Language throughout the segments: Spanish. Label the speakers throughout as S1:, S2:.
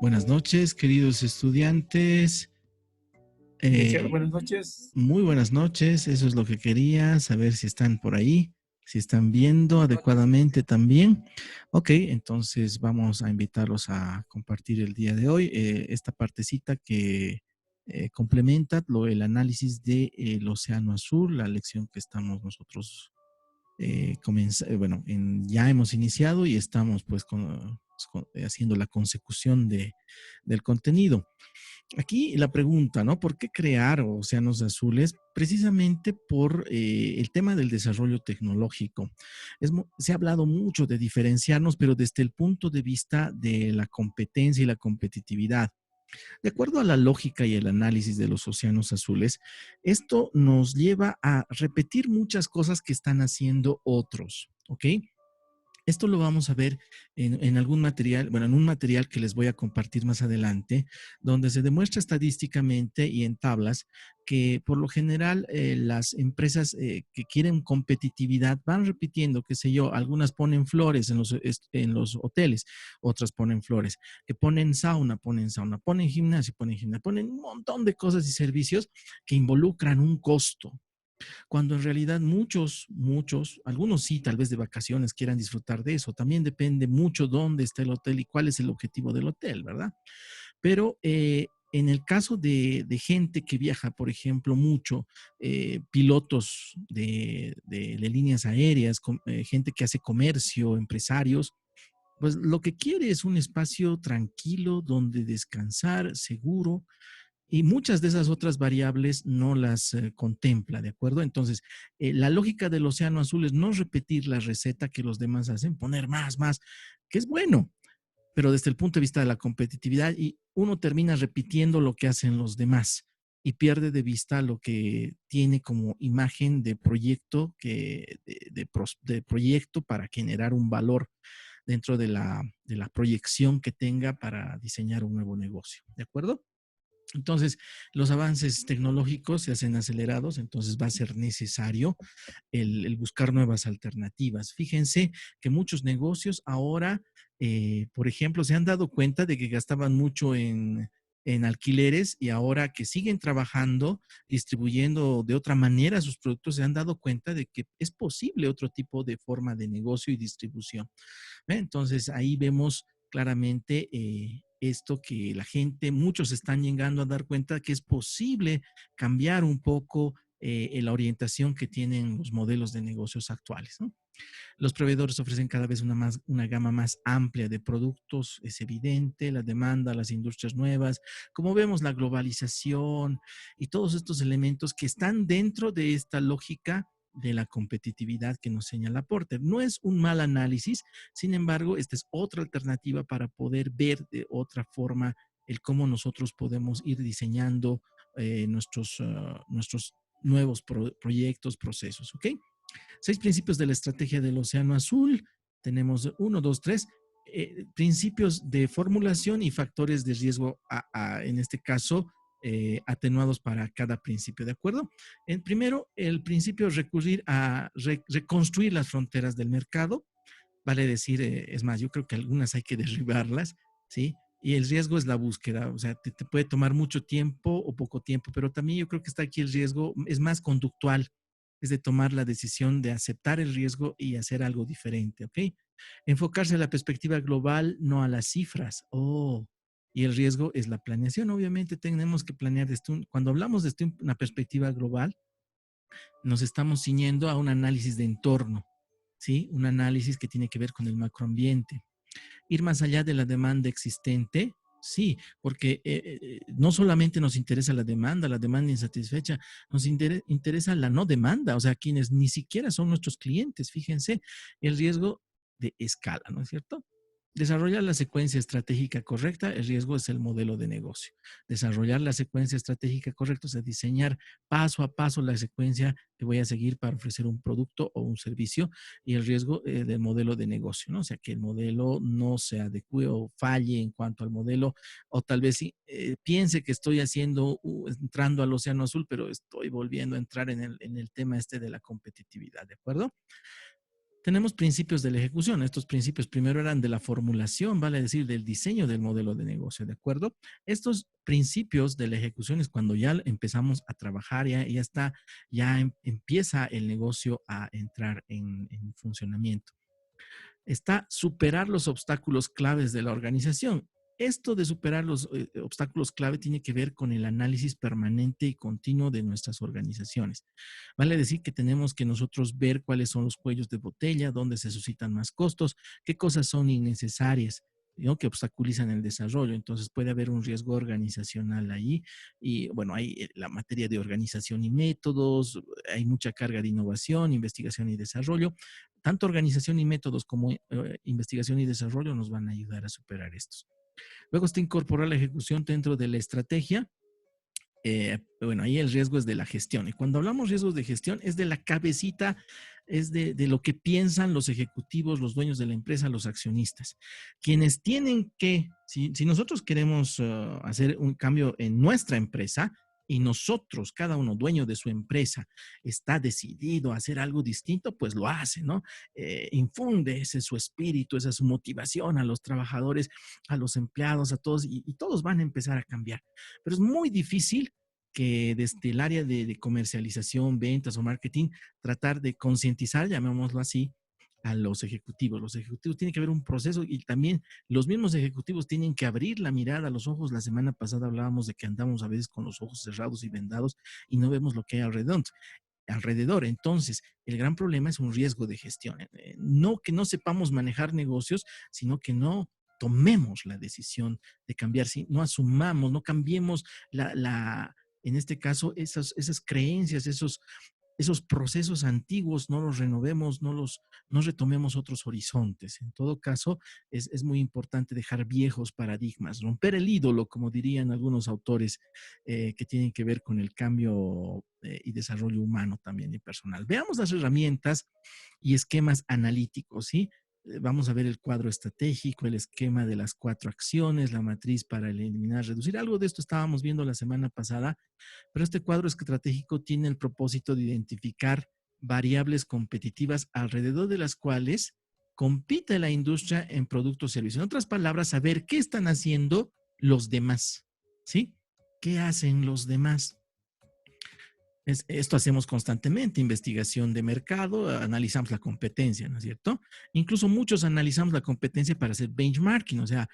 S1: Buenas noches, queridos estudiantes.
S2: Licenciado,
S1: Eh,
S2: buenas noches.
S1: Muy buenas noches, eso es lo que quería, saber si están por ahí, si están viendo
S2: Buenas noches.
S1: adecuadamente también. Ok, entonces vamos a invitarlos a compartir el día de hoy esta partecita que complementa el análisis del Océano Azul, la lección que estamos nosotros ya hemos iniciado y estamos pues haciendo la consecución del contenido. Aquí la pregunta, ¿no? ¿Por qué crear océanos azules? Precisamente por el tema del desarrollo tecnológico. Se ha hablado mucho de diferenciarnos, pero desde el punto de vista de la competencia y la competitividad. De acuerdo a la lógica y el análisis de los océanos azules, esto nos lleva a repetir muchas cosas que están haciendo otros, ¿ok? Esto lo vamos a ver en algún material, bueno, en un material que les voy a compartir más adelante, donde se demuestra estadísticamente y en tablas que por lo general las empresas que quieren competitividad van repitiendo, qué sé yo, algunas ponen flores en los hoteles, otras ponen flores, que ponen sauna, ponen gimnasio, ponen un montón de cosas y servicios que involucran un costo, cuando en realidad muchos, algunos sí, tal vez de vacaciones quieran disfrutar de eso. También depende mucho dónde está el hotel y cuál es el objetivo del hotel, ¿verdad? Pero en el caso de gente que viaja, por ejemplo, mucho, pilotos de líneas aéreas, gente que hace comercio, empresarios, pues lo que quiere es un espacio tranquilo donde descansar, seguro, y muchas de esas otras variables no las contempla, ¿de acuerdo? Entonces, la lógica del océano azul es no repetir la receta que los demás hacen, poner más, que es bueno, pero desde el punto de vista de la competitividad, y uno termina repitiendo lo que hacen los demás y pierde de vista lo que tiene como imagen de proyecto, de proyecto para generar un valor dentro de la proyección que tenga para diseñar un nuevo negocio, ¿de acuerdo? Entonces, los avances tecnológicos se hacen acelerados, entonces va a ser necesario el buscar nuevas alternativas. Fíjense que muchos negocios ahora, por ejemplo, se han dado cuenta de que gastaban mucho en alquileres y ahora que siguen trabajando, distribuyendo de otra manera sus productos, se han dado cuenta de que es posible otro tipo de forma de negocio y distribución. Entonces ahí vemos claramente esto que la gente, muchos están llegando a dar cuenta que es posible cambiar un poco la orientación que tienen los modelos de negocios actuales, ¿no? Los proveedores ofrecen cada vez una gama más amplia de productos, es evidente, la demanda, las industrias nuevas, como vemos la globalización y todos estos elementos que están dentro de esta lógica de la competitividad que nos señala Porter. No es un mal análisis, sin embargo, esta es otra alternativa para poder ver de otra forma el cómo nosotros podemos ir diseñando nuestros nuevos proyectos, procesos, ¿ok? 6 principios de la estrategia del Océano Azul. Tenemos uno, dos, tres. Principios de formulación y factores de riesgo, en este caso, atenuados para cada principio, ¿de acuerdo? Primero, el principio es recurrir a reconstruir las fronteras del mercado, vale decir, es más, yo creo que algunas hay que derribarlas, ¿sí? Y el riesgo es la búsqueda, o sea, te puede tomar mucho tiempo o poco tiempo, pero también yo creo que está aquí el riesgo, es más conductual, es de tomar la decisión de aceptar el riesgo y hacer algo diferente, ¿ok? Enfocarse en la perspectiva global, no a las cifras. Oh, y el riesgo es la planeación. Obviamente tenemos que planear cuando hablamos de una perspectiva global, nos estamos ciñendo a un análisis de entorno, ¿sí? Un análisis que tiene que ver con el macroambiente. Ir más allá de la demanda existente, sí, porque no solamente nos interesa la demanda insatisfecha, nos interesa la no demanda, o sea, quienes ni siquiera son nuestros clientes, fíjense, el riesgo de escala, ¿no es cierto? Desarrollar la secuencia estratégica correcta, el riesgo es el modelo de negocio. Desarrollar la secuencia estratégica correcta, o sea, diseñar paso a paso la secuencia que voy a seguir para ofrecer un producto o un servicio, y el riesgo del modelo de negocio, ¿no? O sea, que el modelo no se adecue o falle en cuanto al modelo, o tal vez piense que estoy entrando al océano azul, pero estoy volviendo a entrar en el tema este de la competitividad, ¿de acuerdo? Tenemos principios de la ejecución. Estos principios primero eran de la formulación, vale decir, del diseño del modelo de negocio, ¿de acuerdo? Estos principios de la ejecución es cuando ya empezamos a trabajar, ya está, empieza el negocio a entrar en funcionamiento. Está superar los obstáculos claves de la organización. Esto de superar los obstáculos clave tiene que ver con el análisis permanente y continuo de nuestras organizaciones. Vale decir que tenemos que nosotros ver cuáles son los cuellos de botella, dónde se suscitan más costos, qué cosas son innecesarias, ¿no?, que obstaculizan el desarrollo. Entonces puede haber un riesgo organizacional ahí. Y bueno, hay la materia de organización y métodos, hay mucha carga de innovación, investigación y desarrollo. Tanto organización y métodos como investigación y desarrollo nos van a ayudar a superar estos. Luego está incorporar la ejecución dentro de la estrategia. Bueno, ahí el riesgo es de la gestión. Y cuando hablamos riesgos de gestión, es de la cabecita, es de lo que piensan los ejecutivos, los dueños de la empresa, los accionistas. Quienes tienen que, si nosotros queremos hacer un cambio en nuestra empresa y nosotros, cada uno dueño de su empresa, está decidido a hacer algo distinto, pues lo hace, ¿no? Infunde ese su espíritu, esa su motivación a los trabajadores, a los empleados, a todos, y todos van a empezar a cambiar. Pero es muy difícil que desde el área de comercialización, ventas o marketing, tratar de concientizar, llamémoslo así, a los ejecutivos. Los ejecutivos tienen que haber un proceso y también los mismos ejecutivos tienen que abrir la mirada, los ojos. La semana pasada hablábamos de que andamos a veces con los ojos cerrados y vendados y no vemos lo que hay alrededor. Entonces, el gran problema es un riesgo de gestión. No que no sepamos manejar negocios, sino que no tomemos la decisión de cambiar, si no asumamos, no cambiemos en este caso, esas creencias, esos procesos antiguos, no los renovemos, no retomemos otros horizontes. En todo caso, es muy importante dejar viejos paradigmas, romper el ídolo, como dirían algunos autores, que tienen que ver con el cambio y desarrollo humano también y personal. Veamos las herramientas y esquemas analíticos, ¿sí? Vamos a ver el cuadro estratégico, el esquema de las 4 acciones, la matriz para eliminar, reducir. Algo de esto estábamos viendo la semana pasada, pero este cuadro estratégico tiene el propósito de identificar variables competitivas alrededor de las cuales compite la industria en productos o servicios. En otras palabras, saber qué están haciendo los demás, ¿sí? ¿Qué hacen los demás? Esto hacemos constantemente, investigación de mercado, analizamos la competencia, ¿no es cierto? Incluso muchos analizamos la competencia para hacer benchmarking, o sea,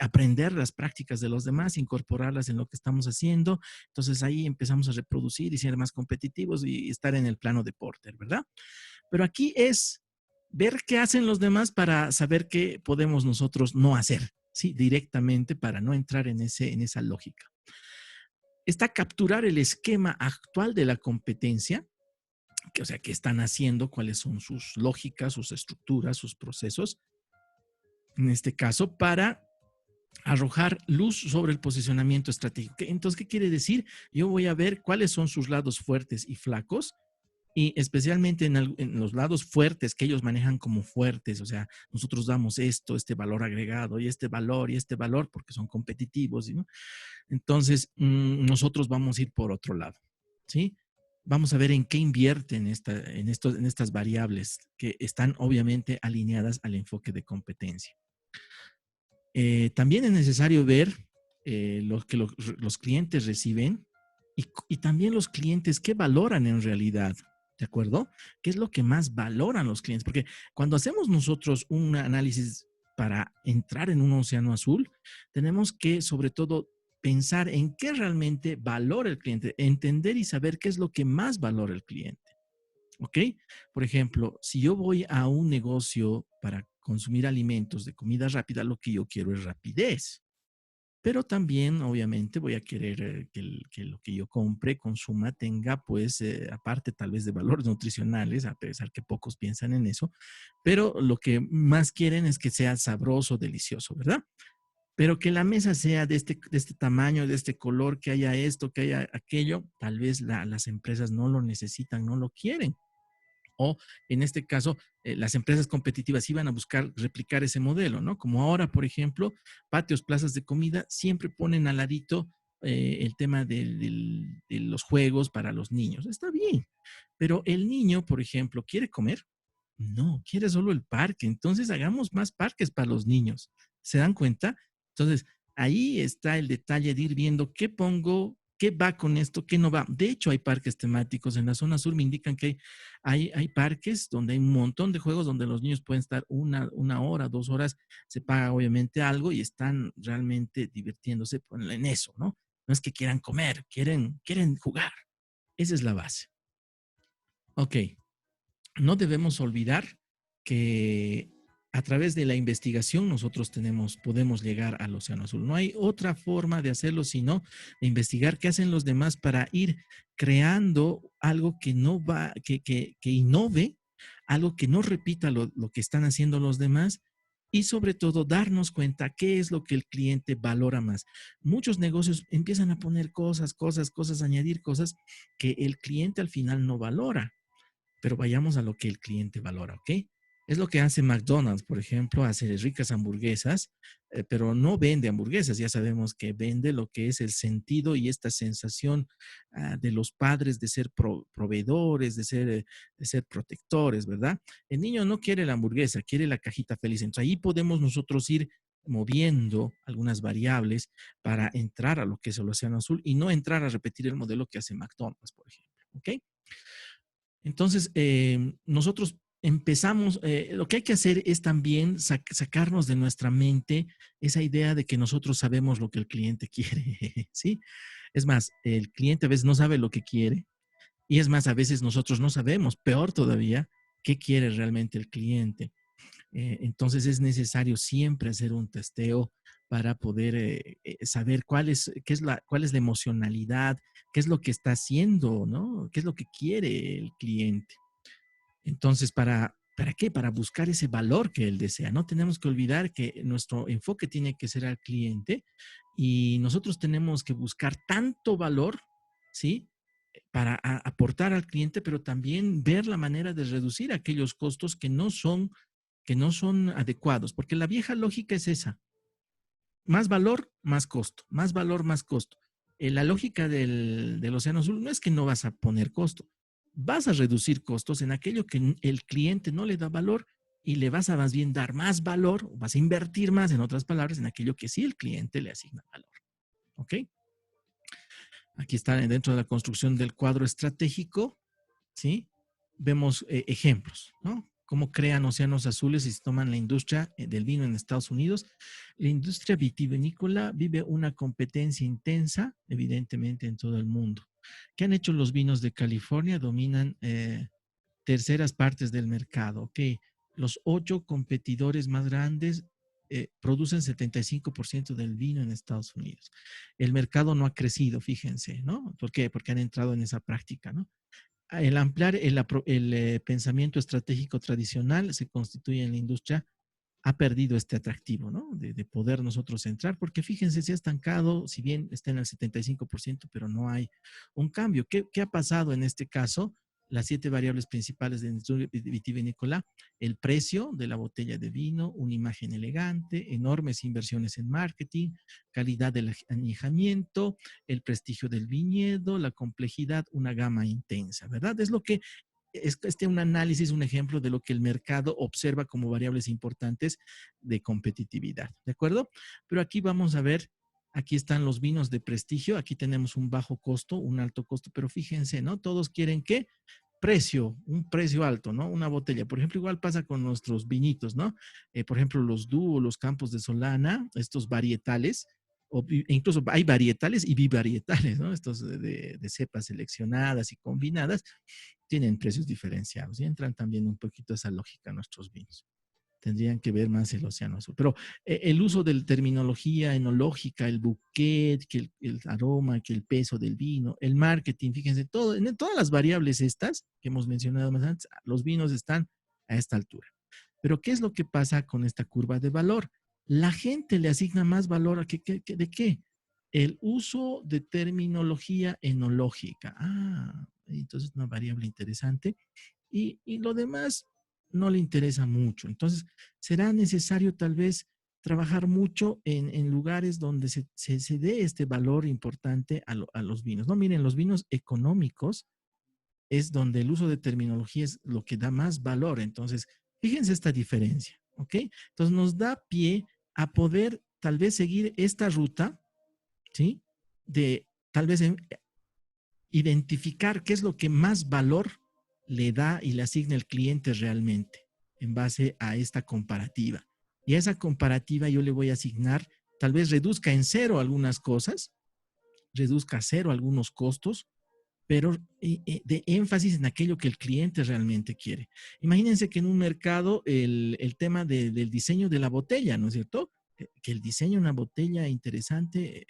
S1: aprender las prácticas de los demás, incorporarlas en lo que estamos haciendo. Entonces ahí empezamos a reproducir y ser más competitivos y estar en el plano de Porter, ¿verdad? Pero aquí es ver qué hacen los demás para saber qué podemos nosotros no hacer, ¿sí? Directamente para no entrar en esa lógica. Está capturar el esquema actual de la competencia, o sea, qué están haciendo, cuáles son sus lógicas, sus estructuras, sus procesos, en este caso, para arrojar luz sobre el posicionamiento estratégico. Entonces, ¿qué quiere decir? Yo voy a ver cuáles son sus lados fuertes y flacos, y especialmente en los lados fuertes que ellos manejan como fuertes. O sea, nosotros damos este valor agregado y este valor porque son competitivos, ¿no? Entonces, nosotros vamos a ir por otro lado, ¿sí? Vamos a ver en qué invierten en estas variables que están obviamente alineadas al enfoque de competencia. También es necesario ver lo que los clientes reciben y también los clientes qué valoran en realidad, ¿de acuerdo? ¿Qué es lo que más valoran los clientes? Porque cuando hacemos nosotros un análisis para entrar en un océano azul, tenemos que sobre todo pensar en qué realmente valora el cliente, entender y saber qué es lo que más valora el cliente. ¿Ok? Por ejemplo, si yo voy a un negocio para consumir alimentos de comida rápida, lo que yo quiero es rapidez. Pero también, obviamente, voy a querer que lo que yo compre, consuma, tenga, pues, aparte tal vez de valores nutricionales, a pesar que pocos piensan en eso, pero lo que más quieren es que sea sabroso, delicioso, ¿verdad? Pero que la mesa sea de este tamaño, de este color, que haya esto, que haya aquello, tal vez las empresas no lo necesitan, no lo quieren. O en este caso, las empresas competitivas iban a buscar replicar ese modelo, ¿no? Como ahora, por ejemplo, patios, plazas de comida, siempre ponen al ladito el tema de los juegos para los niños. Está bien, pero el niño, por ejemplo, quiere comer. No, quiere solo el parque. Entonces hagamos más parques para los niños. ¿Se dan cuenta? Entonces, ahí está el detalle de ir viendo qué pongo, qué va con esto, qué no va. De hecho, hay parques temáticos. En la zona sur me indican que hay parques donde hay un montón de juegos donde los niños pueden estar una hora, 2 horas, se paga obviamente algo y están realmente divirtiéndose en eso, ¿no? No es que quieran comer, quieren jugar. Esa es la base. Ok, no debemos olvidar que a través de la investigación nosotros podemos llegar al Océano Azul. No hay otra forma de hacerlo sino de investigar qué hacen los demás para ir creando algo que no va, que innove, algo que no repita lo que están haciendo los demás y sobre todo darnos cuenta qué es lo que el cliente valora más. Muchos negocios empiezan a poner cosas, añadir cosas que el cliente al final no valora, pero vayamos a lo que el cliente valora, ¿ok? Es lo que hace McDonald's, por ejemplo, hace ricas hamburguesas, pero no vende hamburguesas. Ya sabemos que vende lo que es el sentido y esta sensación de los padres de ser proveedores, de ser protectores, ¿verdad? El niño no quiere la hamburguesa, quiere la cajita feliz. Entonces ahí podemos nosotros ir moviendo algunas variables para entrar a lo que es el Océano Azul y no entrar a repetir el modelo que hace McDonald's, por ejemplo, ¿ok? Entonces, nosotros empezamos, lo que hay que hacer es también sacarnos de nuestra mente esa idea de que nosotros sabemos lo que el cliente quiere, ¿sí? Es más, el cliente a veces no sabe lo que quiere y es más, a veces nosotros no sabemos, peor todavía, qué quiere realmente el cliente. Entonces es necesario siempre hacer un testeo para poder saber cuál es la emocionalidad, qué es lo que está haciendo, ¿no? ¿Qué es lo que quiere el cliente? Entonces, ¿para qué? Para buscar ese valor que él desea. No tenemos que olvidar que nuestro enfoque tiene que ser al cliente y nosotros tenemos que buscar tanto valor, ¿sí? Para aportar al cliente, pero también ver la manera de reducir aquellos costos que no son adecuados, porque la vieja lógica es esa: más valor, más costo, más valor, más costo. La lógica del Océano Azul no es que no vas a poner costo, vas a reducir costos en aquello que el cliente no le da valor y le vas a más bien dar más valor, vas a invertir más, en otras palabras, en aquello que sí el cliente le asigna valor. ¿Ok? Aquí está dentro de la construcción del cuadro estratégico, ¿sí? Vemos ejemplos, ¿no? Cómo crean océanos azules y se toman la industria del vino en Estados Unidos. La industria vitivinícola vive una competencia intensa, evidentemente, en todo el mundo. ¿Qué han hecho los vinos de California? Dominan terceras partes del mercado. Ok, los 8 competidores más grandes producen 75% del vino en Estados Unidos. El mercado no ha crecido, fíjense, ¿no? ¿Por qué? Porque han entrado en esa práctica, ¿no? El ampliar el pensamiento estratégico tradicional se constituye en la industria, ha perdido este atractivo, ¿no? De poder nosotros entrar, porque fíjense, se ha estancado, si bien está en el 75%, pero no hay un cambio. ¿Qué ha pasado en este caso? Las 7 variables principales de la industria vitivinícola: el precio de la botella de vino, una imagen elegante, enormes inversiones en marketing, calidad del añejamiento, el prestigio del viñedo, la complejidad, una gama intensa, ¿verdad? Es lo que es un análisis, un ejemplo de lo que el mercado observa como variables importantes de competitividad, ¿de acuerdo? Pero aquí vamos a ver, aquí están los vinos de prestigio, aquí tenemos un bajo costo, un alto costo, pero fíjense, ¿no? Todos quieren que precio, un precio alto, ¿no? Una botella. Por ejemplo, igual pasa con nuestros vinitos, ¿no? Por ejemplo, los dúo, los campos de Solana, estos varietales, e incluso hay varietales y bivarietales, ¿no? Estos de cepas seleccionadas y combinadas, tienen precios diferenciados y entran también un poquito esa lógica en nuestros vinos. Tendrían que ver más el océano azul. Pero el uso de terminología enológica, el bouquet, que el aroma, que el peso del vino, el marketing, fíjense, en todas las variables estas que hemos mencionado más antes, los vinos están a esta altura. Pero ¿qué es lo que pasa con esta curva de valor? La gente le asigna más valor ¿de qué? El uso de terminología enológica. Entonces una variable interesante. Y lo demás no le interesa mucho. Entonces será necesario tal vez trabajar mucho en lugares donde se dé este valor importante a los vinos. No, miren, los vinos económicos es donde el uso de terminología es lo que da más valor. Entonces, fíjense esta diferencia, ¿ok? Entonces, nos da pie a poder tal vez seguir esta ruta, ¿sí? De tal vez identificar qué es lo que más valor le da y le asigna el cliente realmente en base a esta comparativa. Y a esa comparativa yo le voy a asignar, tal vez reduzca en cero algunas cosas, reduzca a cero algunos costos, pero de énfasis en aquello que el cliente realmente quiere. Imagínense que en un mercado el tema del diseño de la botella, ¿no es cierto? Que el diseño de una botella interesante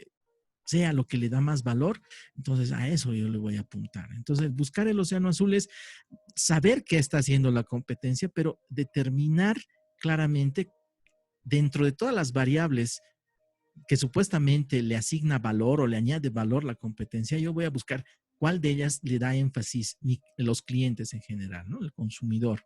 S1: sea lo que le da más valor, entonces a eso yo le voy a apuntar. Entonces, buscar el océano azul es saber qué está haciendo la competencia, pero determinar claramente dentro de todas las variables que supuestamente le asigna valor o le añade valor la competencia, yo voy a buscar cuál de ellas le da énfasis los clientes en general, ¿no? El consumidor.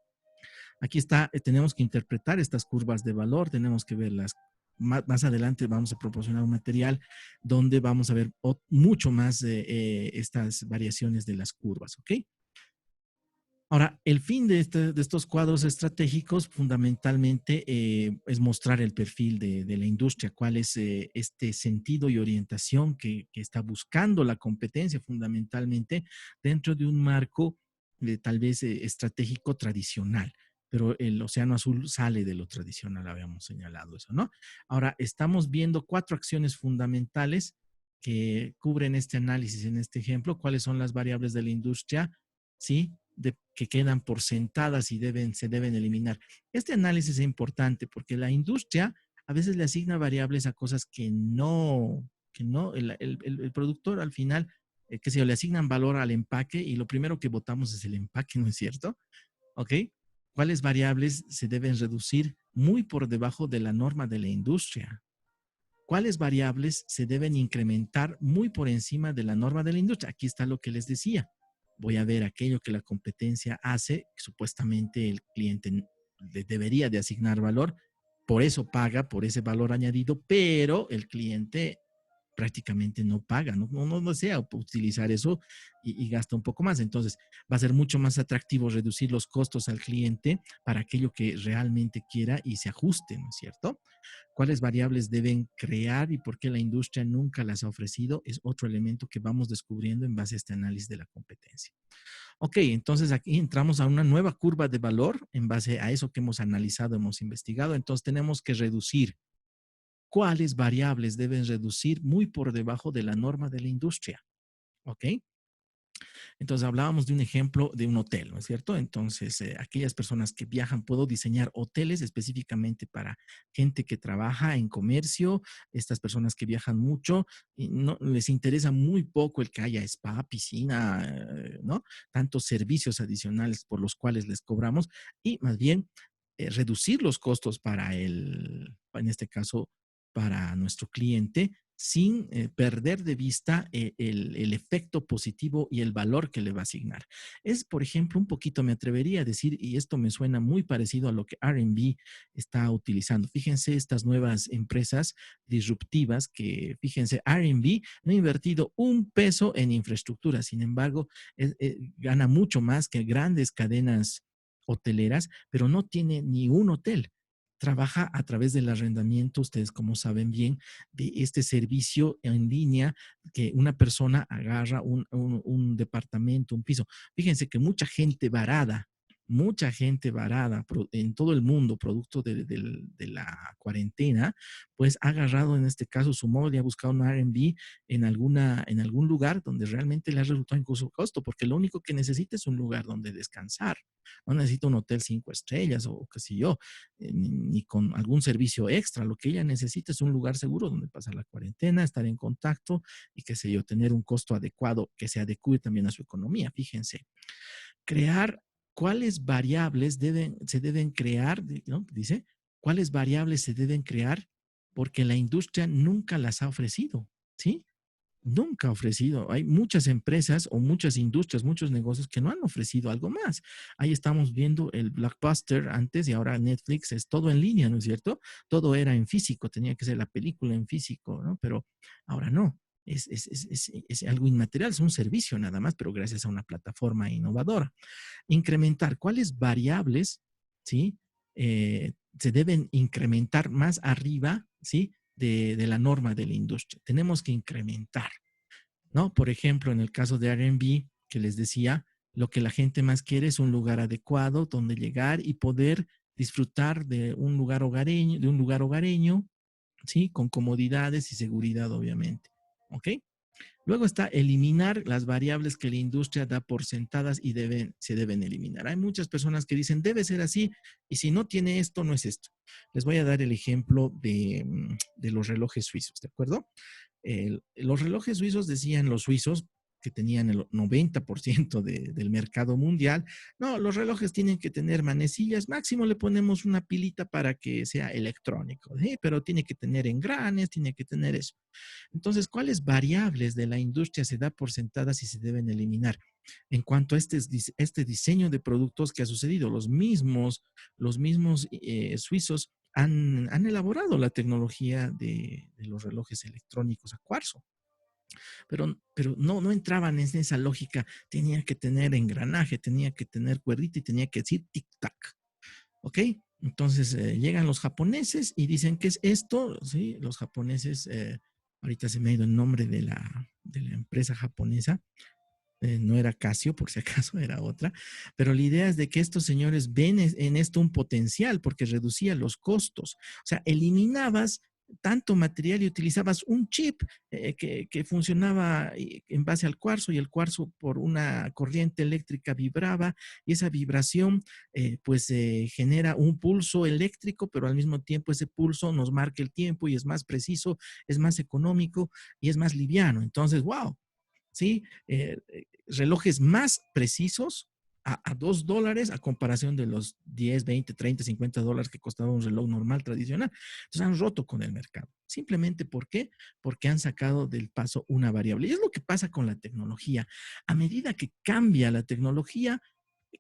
S1: Aquí está, tenemos que interpretar estas curvas de valor, tenemos que verlas. Más adelante vamos a proporcionar un material donde vamos a ver mucho más estas variaciones de las curvas, ¿ok? Ahora, el fin de estos cuadros estratégicos fundamentalmente es mostrar el perfil de la industria, cuál es este sentido y orientación que está buscando la competencia fundamentalmente dentro de un marco tal vez estratégico tradicional, pero el océano azul sale de lo tradicional, habíamos señalado eso, ¿no? Ahora, estamos viendo 4 acciones fundamentales que cubren este análisis en este ejemplo, cuáles son las variables de la industria, ¿sí? Que quedan por sentadas y se deben eliminar. Este análisis es importante porque la industria a veces le asigna variables a cosas que no, el productor al final, que se le asignan valor al empaque y lo primero que votamos es el empaque, ¿no es cierto? ¿Ok? ¿Cuáles variables se deben reducir muy por debajo de la norma de la industria? ¿Cuáles variables se deben incrementar muy por encima de la norma de la industria? Aquí está lo que les decía. Voy a ver aquello que la competencia hace, que supuestamente el cliente le debería de asignar valor, por eso paga por ese valor añadido, pero el cliente prácticamente no paga, no desea utilizar eso y gasta un poco más. Entonces, va a ser mucho más atractivo reducir los costos al cliente para aquello que realmente quiera y se ajuste, ¿no es cierto? ¿Cuáles variables deben crear y por qué la industria nunca las ha ofrecido? Es otro elemento que vamos descubriendo en base a este análisis de la competencia. Ok, entonces aquí entramos a una nueva curva de valor en base a eso que hemos analizado, hemos investigado. Entonces tenemos que reducir. ¿Cuáles variables deben reducir muy por debajo de la norma de la industria? ¿Ok? Entonces hablábamos de un ejemplo de un hotel, ¿no es cierto? Entonces, aquellas personas que viajan, puedo diseñar hoteles específicamente para gente que trabaja en comercio, estas personas que viajan mucho, y no les interesa muy poco el que haya spa, piscina, ¿no? Tantos servicios adicionales por los cuales les cobramos y más bien reducir los costos para en este caso, para nuestro cliente sin perder de vista el efecto positivo y el valor que le va a asignar. Es, por ejemplo, un poquito, me atrevería a decir, y esto me suena muy parecido a lo que Airbnb está utilizando. Fíjense estas nuevas empresas disruptivas que, fíjense, Airbnb no ha invertido un peso en infraestructura, sin embargo, gana mucho más que grandes cadenas hoteleras, pero no tiene ni un hotel. Trabaja a través del arrendamiento, ustedes como saben bien, de este servicio en línea que una persona agarra un departamento, un piso. Fíjense que mucha gente varada en todo el mundo, producto de la cuarentena, pues ha agarrado en este caso su móvil y ha buscado un Airbnb en algún lugar donde realmente le ha resultado incluso costo, porque lo único que necesita es un lugar donde descansar. No necesita un hotel 5 estrellas o qué sé yo, ni con algún servicio extra. Lo que ella necesita es un lugar seguro donde pasar la cuarentena, estar en contacto y qué sé yo, tener un costo adecuado que se adecue también a su economía. Fíjense, crear cuáles variables se deben crear, ¿no? Dice, cuáles variables se deben crear porque la industria nunca las ha ofrecido, ¿sí? Nunca ha ofrecido. Hay muchas empresas o muchas industrias, muchos negocios que no han ofrecido algo más. Ahí estamos viendo el Blockbuster antes y ahora Netflix es todo en línea, ¿no es cierto? Todo era en físico, tenía que ser la película en físico, ¿no? Pero ahora no. es algo inmaterial, es un servicio nada más, pero gracias a una plataforma innovadora. Incrementar cuáles variables, ¿sí? Se deben incrementar más arriba, ¿sí? De la norma de la industria. Tenemos que incrementar, ¿no? Por ejemplo, en el caso de Airbnb, que les decía, lo que la gente más quiere es un lugar adecuado donde llegar y poder disfrutar de un lugar hogareño, ¿sí? Con comodidades y seguridad, obviamente. ¿Ok? Luego está eliminar las variables que la industria da por sentadas y se deben eliminar. Hay muchas personas que dicen, debe ser así, y si no tiene esto, no es esto. Les voy a dar el ejemplo de los relojes suizos, ¿de acuerdo? Los relojes suizos, decían los suizos, que tenían el 90% del mercado mundial, no, los relojes tienen que tener manecillas, máximo le ponemos una pilita para que sea electrónico, ¿sí? Pero tiene que tener engranes, tiene que tener eso. Entonces, ¿cuáles variables de la industria se da por sentadas y se deben eliminar? En cuanto a este diseño de productos que ha sucedido, los mismos suizos han elaborado la tecnología de los relojes electrónicos a cuarzo, pero no entraban en esa lógica. Tenía que tener engranaje, tenía que tener cuerdita y tenía que decir tic-tac. ¿Ok? Entonces llegan los japoneses y dicen, ¿qué es esto? Sí, los japoneses, ahorita se me ha ido el nombre de la empresa japonesa, no era Casio, por si acaso era otra, pero la idea es de que estos señores ven en esto un potencial porque reducía los costos. O sea, eliminabas tanto material y utilizabas un chip que funcionaba en base al cuarzo, y el cuarzo por una corriente eléctrica vibraba, y esa vibración pues genera un pulso eléctrico, pero al mismo tiempo ese pulso nos marca el tiempo y es más preciso, es más económico y es más liviano. Entonces, wow, ¿sí? Relojes más precisos a $2 a comparación de los 10, 20, 30, $50 que costaba un reloj normal tradicional. Entonces han roto con el mercado. Simplemente ¿por qué? Porque han sacado del paso una variable. Y es lo que pasa con la tecnología. A medida que cambia la tecnología,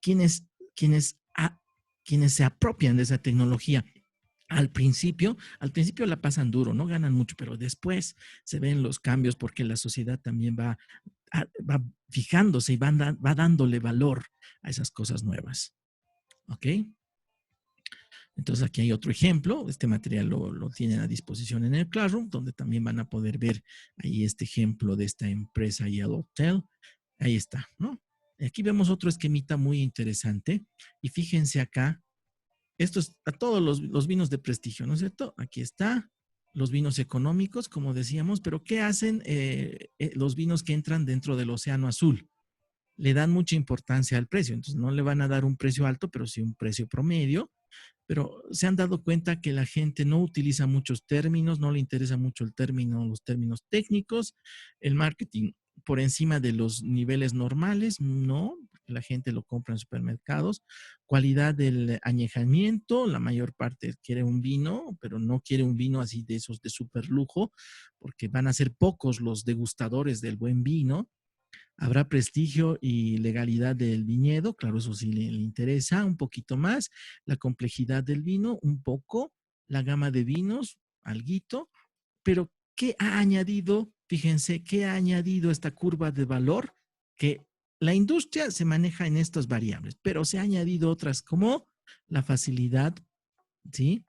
S1: quienes, quienes, quienes se apropian de esa tecnología al principio la pasan duro, no ganan mucho, pero después se ven los cambios porque la sociedad también va fijándose y va dándole valor a esas cosas nuevas. ¿Ok? Entonces aquí hay otro ejemplo. Este material lo tienen a disposición en el Classroom, donde también van a poder ver ahí este ejemplo de esta empresa Yellowtail. Ahí está, ¿no? Aquí vemos otro esquemita muy interesante. Y fíjense acá, esto es a todos los vinos de prestigio, ¿no es cierto? Aquí está, los vinos económicos, como decíamos, pero ¿qué hacen los vinos que entran dentro del océano azul? Le dan mucha importancia al precio, entonces no le van a dar un precio alto, pero sí un precio promedio. Pero se han dado cuenta que la gente no utiliza muchos términos, no le interesa mucho los términos técnicos, el marketing por encima de los niveles normales, no, porque la gente lo compra en supermercados. Cualidad del añejamiento, la mayor parte quiere un vino, pero no quiere un vino así de esos de super lujo, porque van a ser pocos los degustadores del buen vino. Habrá prestigio y legalidad del viñedo, claro, eso sí le interesa un poquito más. La complejidad del vino, un poco. La gama de vinos, alguito. Pero, ¿qué ha añadido? Fíjense, ¿qué ha añadido esta curva de valor? Que la industria se maneja en estas variables, pero se ha añadido otras como la facilidad, ¿sí?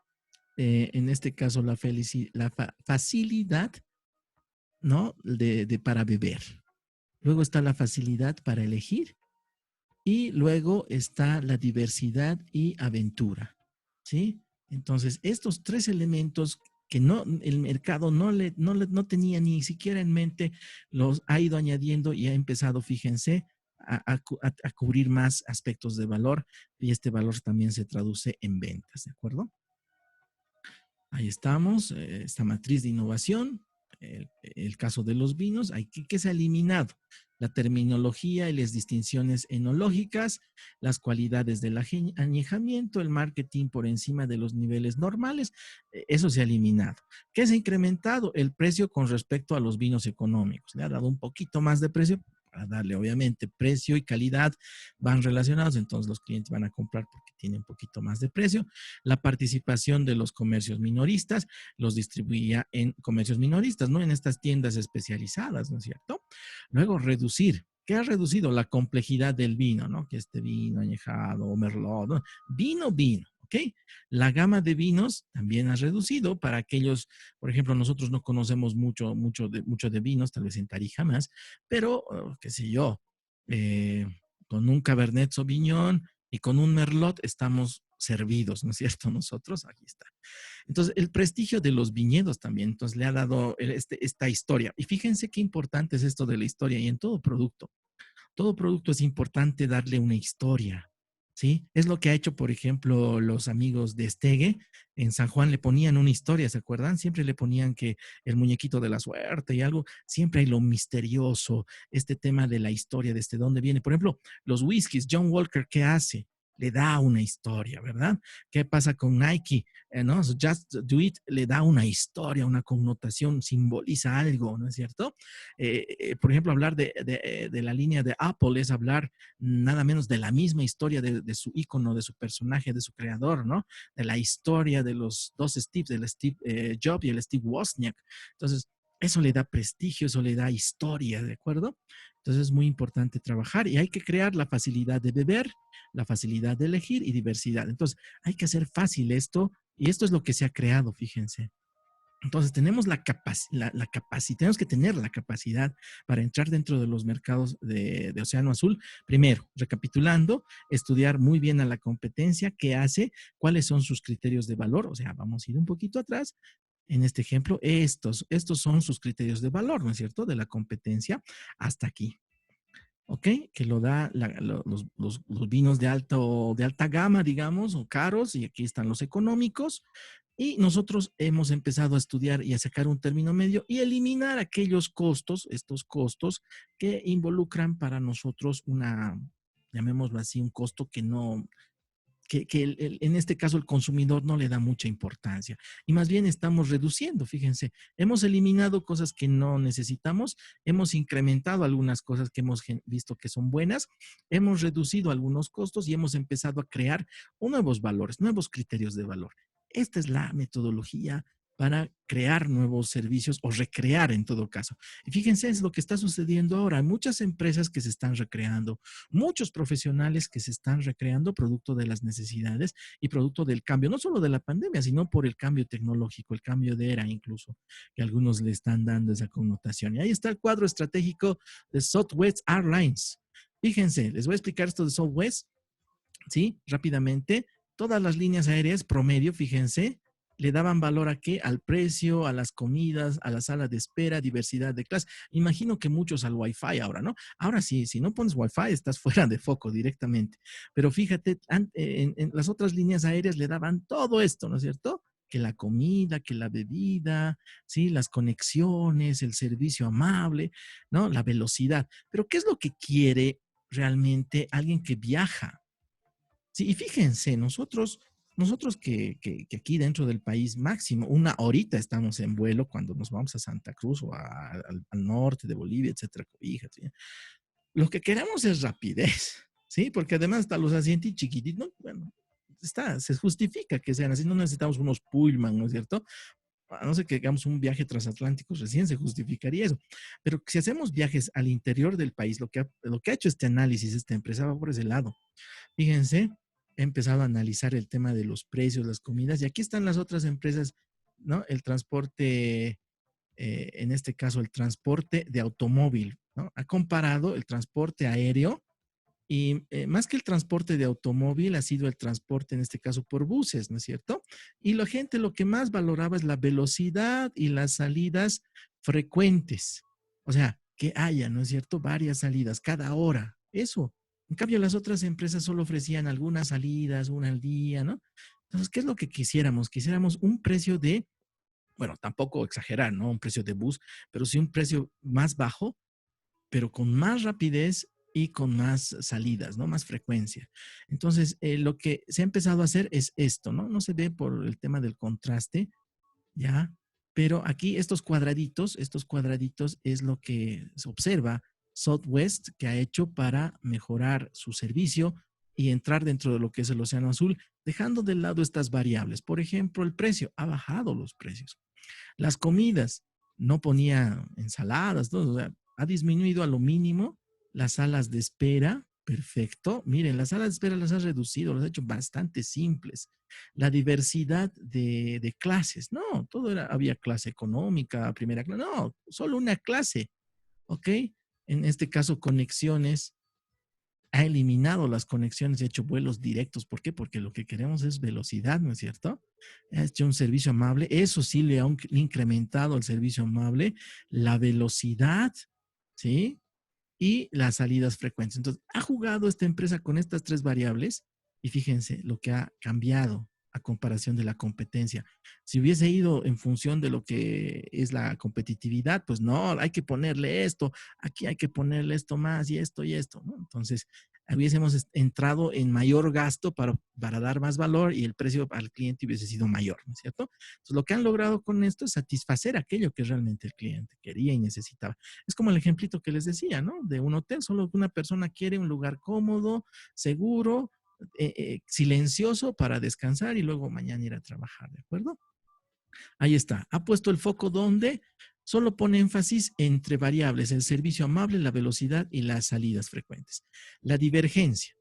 S1: En este caso, la facilidad, ¿no? Para beber. Luego está la facilidad para elegir, y luego está la diversidad y aventura, ¿sí? Entonces, estos tres elementos que el mercado no tenía ni siquiera en mente, los ha ido añadiendo y ha empezado, fíjense, a cubrir más aspectos de valor, y este valor también se traduce en ventas, ¿de acuerdo? Ahí estamos, esta matriz de innovación, el caso de los vinos. ¿Qué se ha eliminado? La terminología y las distinciones enológicas, las cualidades del añejamiento, el marketing por encima de los niveles normales, eso se ha eliminado. ¿Qué se ha incrementado? El precio con respecto a los vinos económicos. Le ha dado un poquito más de precio para darle, obviamente, precio y calidad van relacionados, entonces los clientes van a comprar porque tiene un poquito más de precio. La participación de los comercios minoristas, los distribuía en comercios minoristas, ¿no? En estas tiendas especializadas, ¿no es cierto? Luego, reducir. ¿Qué ha reducido? La complejidad del vino, ¿no? Que este vino añejado o merlot, ¿no? Vino, ¿ok? La gama de vinos también ha reducido para aquellos, por ejemplo, nosotros no conocemos mucho de vinos, tal vez en Tarija más, pero, qué sé yo, eh, con un Cabernet Sauvignon y con un Merlot estamos servidos, ¿no es cierto? Nosotros, aquí está. Entonces, el prestigio de los viñedos también, entonces le ha dado esta historia. Y fíjense qué importante es esto de la historia y en todo producto es importante darle una historia, ¿sí? Es lo que ha hecho, por ejemplo, los amigos de Estegue. En San Juan le ponían una historia, ¿se acuerdan? Siempre le ponían que el muñequito de la suerte y algo, siempre hay lo misterioso, este tema de la historia, desde dónde viene. Por ejemplo, los whiskies, John Walker, ¿qué hace? Le da una historia, ¿verdad? ¿Qué pasa con Nike? ¿No? So Just Do It le da una historia, una connotación, simboliza algo, ¿no es cierto? Por ejemplo, hablar de la línea de Apple es hablar nada menos de la misma historia de su ícono, de su personaje, de su creador, ¿no? De la historia de los dos Steves, del Steve Jobs y el Steve Wozniak. Entonces, eso le da prestigio, eso le da historia, ¿de acuerdo? Entonces es muy importante trabajar y hay que crear la facilidad de beber, la facilidad de elegir y diversidad. Entonces, hay que hacer fácil esto y esto es lo que se ha creado, fíjense. Entonces, tenemos la capacidad, tenemos que tener la capacidad para entrar dentro de los mercados de Océano Azul. Primero, recapitulando, estudiar muy bien a la competencia, qué hace, cuáles son sus criterios de valor. O sea, vamos a ir un poquito atrás. En este ejemplo, estos son sus criterios de valor, ¿no es cierto? De la competencia hasta aquí. ¿Ok? Que lo da los vinos de alta gama, digamos, o caros, y aquí están los económicos. Y nosotros hemos empezado a estudiar y a sacar un término medio y eliminar aquellos costos, estos costos que involucran para nosotros llamémoslo así, un costo que no, en este caso el consumidor no le da mucha importancia y más bien estamos reduciendo, fíjense, hemos eliminado cosas que no necesitamos, hemos incrementado algunas cosas que hemos visto que son buenas, hemos reducido algunos costos y hemos empezado a crear nuevos valores, nuevos criterios de valor. Esta es la metodología para crear nuevos servicios o recrear en todo caso. Y fíjense, es lo que está sucediendo ahora. Hay muchas empresas que se están recreando, muchos profesionales que se están recreando producto de las necesidades y producto del cambio, no solo de la pandemia, sino por el cambio tecnológico, el cambio de era incluso, que algunos le están dando esa connotación. Y ahí está el cuadro estratégico de Southwest Airlines. Fíjense, les voy a explicar esto de Southwest, ¿sí? Rápidamente. Todas las líneas aéreas promedio, fíjense, le daban valor a qué? Al precio, a las comidas, a la sala de espera, diversidad de clases. Imagino que muchos al Wi-Fi ahora, ¿no? Ahora sí, si no pones Wi-Fi, estás fuera de foco directamente. Pero fíjate, en las otras líneas aéreas le daban todo esto, ¿no es cierto? Que la comida, que la bebida, ¿sí? Las conexiones, el servicio amable, ¿no? La velocidad. Pero ¿qué es lo que quiere realmente alguien que viaja? Sí, y fíjense, nosotros que aquí dentro del país máximo, una horita estamos en vuelo cuando nos vamos a Santa Cruz o al norte de Bolivia, etcétera, Cobija, ¿sí? Lo que queremos es rapidez, ¿sí? Porque además hasta los asientos chiquititos, ¿no? Bueno, se justifica que sean así, no necesitamos unos Pullman, ¿no es cierto? A no ser que hagamos un viaje transatlántico, recién se justificaría eso. Pero si hacemos viajes al interior del país, lo que ha hecho este análisis, esta empresa va por ese lado. Fíjense, he empezado a analizar el tema de los precios, las comidas, y aquí están las otras empresas, ¿no? El transporte, en este caso, el transporte de automóvil, ¿no? Ha comparado el transporte aéreo y más que el transporte de automóvil, ha sido el transporte, en este caso, por buses, ¿no es cierto? Y la gente lo que más valoraba es la velocidad y las salidas frecuentes. O sea, que haya, ¿no es cierto? Varias salidas cada hora. Eso. En cambio, las otras empresas solo ofrecían algunas salidas, una al día, ¿no? Entonces, ¿qué es lo que quisiéramos? Quisiéramos un precio de, bueno, tampoco exagerar, ¿no? Un precio de bus, pero sí un precio más bajo, pero con más rapidez y con más salidas, ¿no? Más frecuencia. Entonces, lo que se ha empezado a hacer es esto, ¿no? No se ve por el tema del contraste, ¿ya? Pero aquí estos cuadraditos es lo que se observa Southwest que ha hecho para mejorar su servicio, y entrar dentro de lo que es el océano azul, dejando de lado estas variables. Por ejemplo, el precio, ha bajado los precios. Las comidas, no ponía ensaladas, ¿no? O sea, ha disminuido a lo mínimo las salas de espera. Perfecto. Miren, las salas de espera las ha reducido, las ha hecho bastante simples. La diversidad de clases, no, todo era, había clase económica, primera clase, no, solo una clase, ¿ok? En este caso, conexiones, ha eliminado las conexiones, ha hecho vuelos directos. ¿Por qué? Porque lo que queremos es velocidad, ¿no es cierto? Ha hecho un servicio amable. Eso sí le ha incrementado el servicio amable, la velocidad, ¿sí? Y las salidas frecuentes. Entonces, ha jugado esta empresa con estas tres variables y fíjense lo que ha cambiado a comparación de la competencia. Si hubiese ido en función de lo que es la competitividad, pues no, hay que ponerle esto, aquí hay que ponerle esto más y esto, ¿no? Entonces, hubiésemos entrado en mayor gasto para dar más valor y el precio al cliente hubiese sido mayor, ¿no es cierto? Entonces, lo que han logrado con esto es satisfacer aquello que realmente el cliente quería y necesitaba. Es como el ejemplito que les decía, ¿no? De un hotel, solo que una persona quiere un lugar cómodo, seguro, silencioso para descansar y luego mañana ir a trabajar, ¿de acuerdo? Ahí está. Ha puesto el foco donde solo pone énfasis entre variables, el servicio amable, la velocidad y las salidas frecuentes. La divergencia,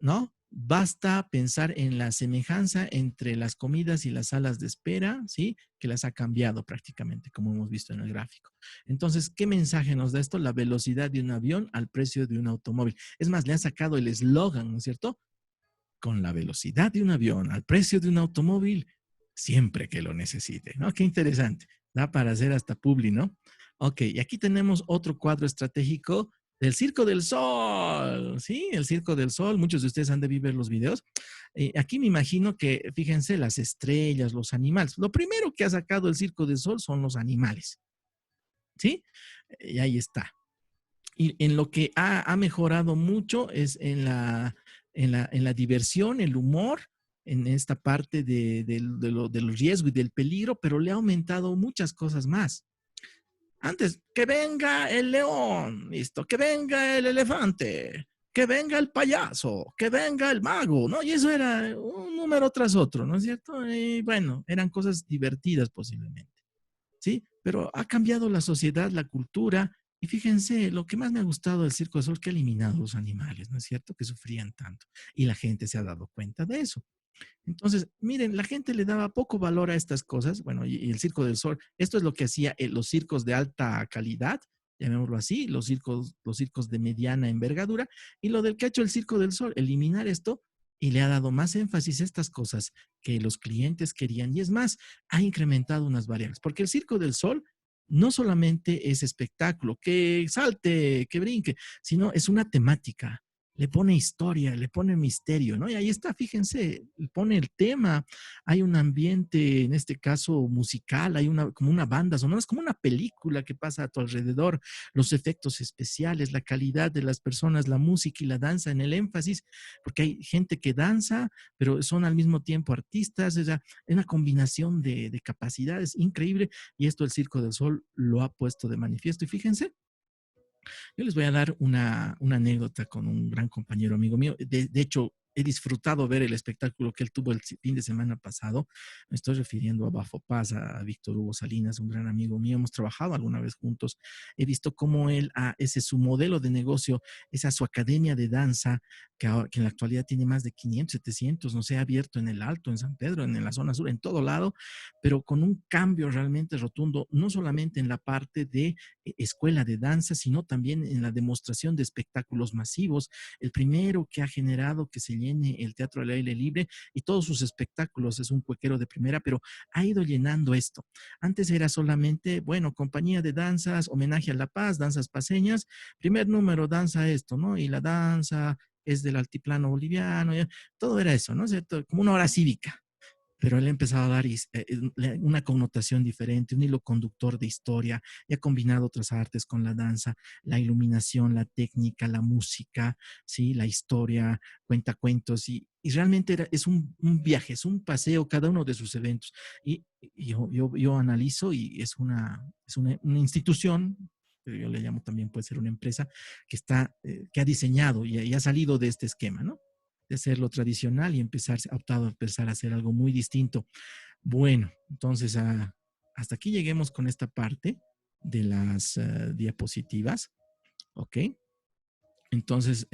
S1: ¿no? Basta pensar en la semejanza entre las comidas y las salas de espera, ¿sí? Que las ha cambiado prácticamente, como hemos visto en el gráfico. Entonces, ¿qué mensaje nos da esto? La velocidad de un avión al precio de un automóvil. Es más, le ha sacado el eslogan, ¿no es cierto? Con la velocidad de un avión al precio de un automóvil, siempre que lo necesite, ¿no? Qué interesante. Da para hacer hasta publi, ¿no? Ok, y aquí tenemos otro cuadro estratégico del Circo del Sol, ¿sí? El Circo del Sol, muchos de ustedes han de ver los videos. Aquí me imagino que, fíjense, las estrellas, los animales. Lo primero que ha sacado el Circo del Sol son los animales, ¿sí? Y ahí está. Y en lo que ha mejorado mucho es en la diversión, el humor, en esta parte del riesgo y del peligro, pero le ha aumentado muchas cosas más. Antes, que venga el león, listo, que venga el elefante, que venga el payaso, que venga el mago, ¿no? Y eso era un número tras otro, ¿no es cierto? Y bueno, eran cosas divertidas posiblemente. ¿Sí? Pero ha cambiado la sociedad, la cultura, y fíjense, lo que más me ha gustado del Circo del Sol, que ha eliminado los animales, ¿no es cierto? Que sufrían tanto, y la gente se ha dado cuenta de eso. Entonces, miren, la gente le daba poco valor a estas cosas, bueno, y el Circo del Sol, esto es lo que hacía los circos de alta calidad, llamémoslo así, los circos de mediana envergadura, y lo del que ha hecho el Circo del Sol, eliminar esto y le ha dado más énfasis a estas cosas que los clientes querían, y es más, ha incrementado unas variables, porque el Circo del Sol no solamente es espectáculo, que salte, que brinque, sino es una temática, le pone historia, le pone misterio, ¿no? Y ahí está, fíjense, pone el tema, hay un ambiente, en este caso musical, hay una, como una banda sonora, es como una película que pasa a tu alrededor, los efectos especiales, la calidad de las personas, la música y la danza en el énfasis, porque hay gente que danza, pero son al mismo tiempo artistas, o sea, es una combinación de capacidades increíble, y esto el Circo del Sol lo ha puesto de manifiesto. Y fíjense, yo les voy a dar una anécdota con un gran compañero amigo mío. De hecho, he disfrutado ver el espectáculo que él tuvo el fin de semana pasado. Me estoy refiriendo a Bafo Paz, a Víctor Hugo Salinas, un gran amigo mío. Hemos trabajado alguna vez juntos. He visto cómo él, ese es su modelo de negocio, esa su academia de danza, que en la actualidad tiene más de 500, 700, no sé, ha abierto en el Alto, en San Pedro, en la zona sur, en todo lado, pero con un cambio realmente rotundo, no solamente en la parte de escuela de danza, sino también en la demostración de espectáculos masivos. El primero que ha generado que se llene el Teatro al Aire Libre y todos sus espectáculos, es un cuequero de primera, pero ha ido llenando esto. Antes era solamente, bueno, compañía de danzas, homenaje a La Paz, danzas paseñas, primer número, danza esto, ¿no? Y la danza es del altiplano boliviano, todo era eso, ¿no? O sea, como una hora cívica, pero él ha empezado a dar una connotación diferente, un hilo conductor de historia, y ha combinado otras artes con la danza, la iluminación, la técnica, la música, ¿sí? La historia, cuenta cuentos, y realmente es un viaje, es un paseo cada uno de sus eventos. Y yo analizo y es una institución, pero yo le llamo también, puede ser una empresa, que ha diseñado y ha salido de este esquema, ¿no? de hacer lo tradicional y ha optado a empezar a hacer algo muy distinto. Bueno, entonces hasta aquí lleguemos con esta parte de las diapositivas. ¿Ok? Entonces,